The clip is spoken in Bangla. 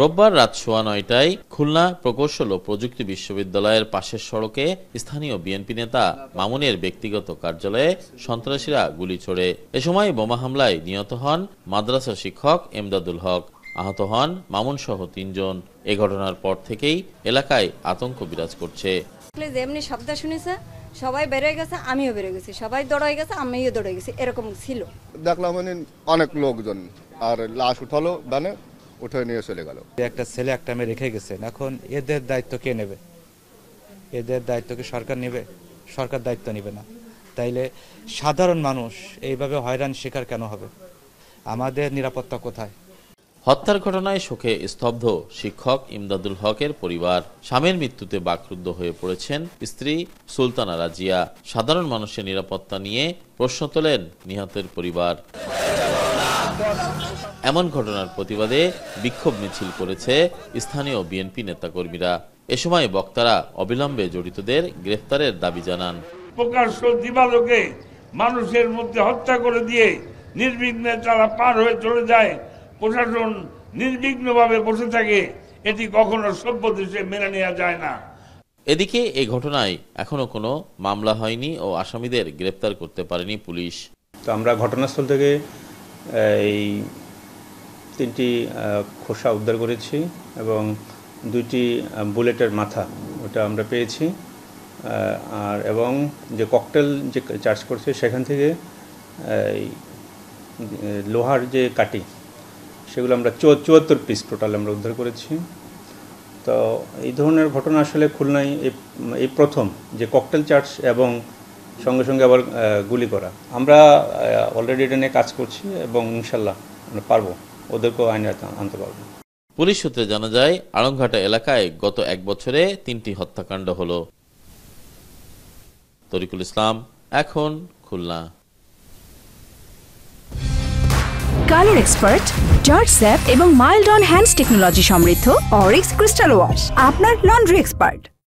রোববার রাত 9:15টায় খুলনা প্রকৌশল ও প্রযুক্তি বিশ্ববিদ্যালয়ের পাশের সড়কে স্থানীয় বিএনপি নেতা মামুনের ব্যক্তিগত কার্যালয়ে সন্ত্রাসীরা গুলি ছোড়ে। এ সময় বোমা হামলায় নিহত হন মাদ্রাসা শিক্ষক এমদাদুল হক। আহত হন মামুন সহ 3 জন। এ ঘটনার পর থেকেই এলাকায় আতঙ্ক বিরাজ করছে। যেমনি শব্দ শুনেছে সবাই বের হয়ে গেছে, আমিও বের হয়ে গেছি, সবাই দৌড়াই গেছে, আমিও দৌড়ে গেছি, এরকম ছিল। দেখলাম অনেক লোকজন আর লাশ উঠালো, দানে উঠে নিয়ে চলে গেল। একটা ছেলে একটা মেয়ে রেখে গেছেন, এখন এদের দায়িত্ব কে নেবে? এদের দায়িত্ব কি সরকার নেবে? সরকার দায়িত্ব নেবে না, তাইলে সাধারণ মানুষ এইভাবে হয়রান শিকার কেন হবে? আমাদের নিরাপত্তা কোথায়? হত্যার ঘটনায় শোকে স্তব্ধ শিক্ষক ইমদাদুল হকের পরিবার। স্বামীর মৃত্যুতে বাকরুদ্ধ হয়ে পড়েছেন স্ত্রী সুলতানা রাজিয়া। সাধারণ মানুষের নিরাপত্তা নিয়ে প্রশ্ন তোলেন নিহতের পরিবার। এমন ঘটনার প্রতিবাদে বিক্ষোভ মিছিল করেছে স্থানীয় বিএনপি নেতাকর্মীরা। এ সময় বক্তারা অবিলম্বে জড়িতদের গ্রেফতারের দাবি জানান। প্রকাশ্য দিবালোকে মানুষের মধ্যে হত্যা করে দিয়ে নির্বিঘ্নে তারা পার হয়ে চলে যায়, প্রশাসন নির্বিঘ্নভাবে বসে থাকে, এটি কখনো সভ্য দেশে মেনে নেওয়া যায় না। এদিকে এই ঘটনায় এখনো কোনো মামলা হয়নি ও আসামিদের গ্রেফতার করতে পারেনি পুলিশ। তো আমরা ঘটনাস্থল থেকে এই 3টি খোসা উদ্ধার করেছি এবং 2টি বুলেটের মাথা ওটা আমরা পেয়েছি। আর এবং যে ককটেল যে চার্জ করছে সেখান থেকে লোহার যে কাটি সেগুলো আমরা 74 পিস টোটাল আমরা উদ্ধার করেছি। তো এই ধরনের ঘটনা আসলে খুলনায় এই প্রথম যে ককটেল চার্জ এবং সঙ্গে সঙ্গে আবার গুলি করা। আমরা অলরেডি এটা নিয়ে কাজ করছি এবং ইনশাল্লাহ আমরা পারবো, ওদেরকেও আইনে আনতে পারবো। পুলিশ সূত্রে জানা যায় আড়ংঘাটা এলাকায় গত 1 বছরে 3টি হত্যাকাণ্ড হলো। তরিকুল ইসলাম, এখন Khulna. Colour expert, George sap এবং মাইল্ড অন হ্যান্ডস টেকনোলজি সমৃদ্ধ অরিক্স ক্রিস্টাল ওয়াশ আপনার লন্ড্রি এক্সপার্ট।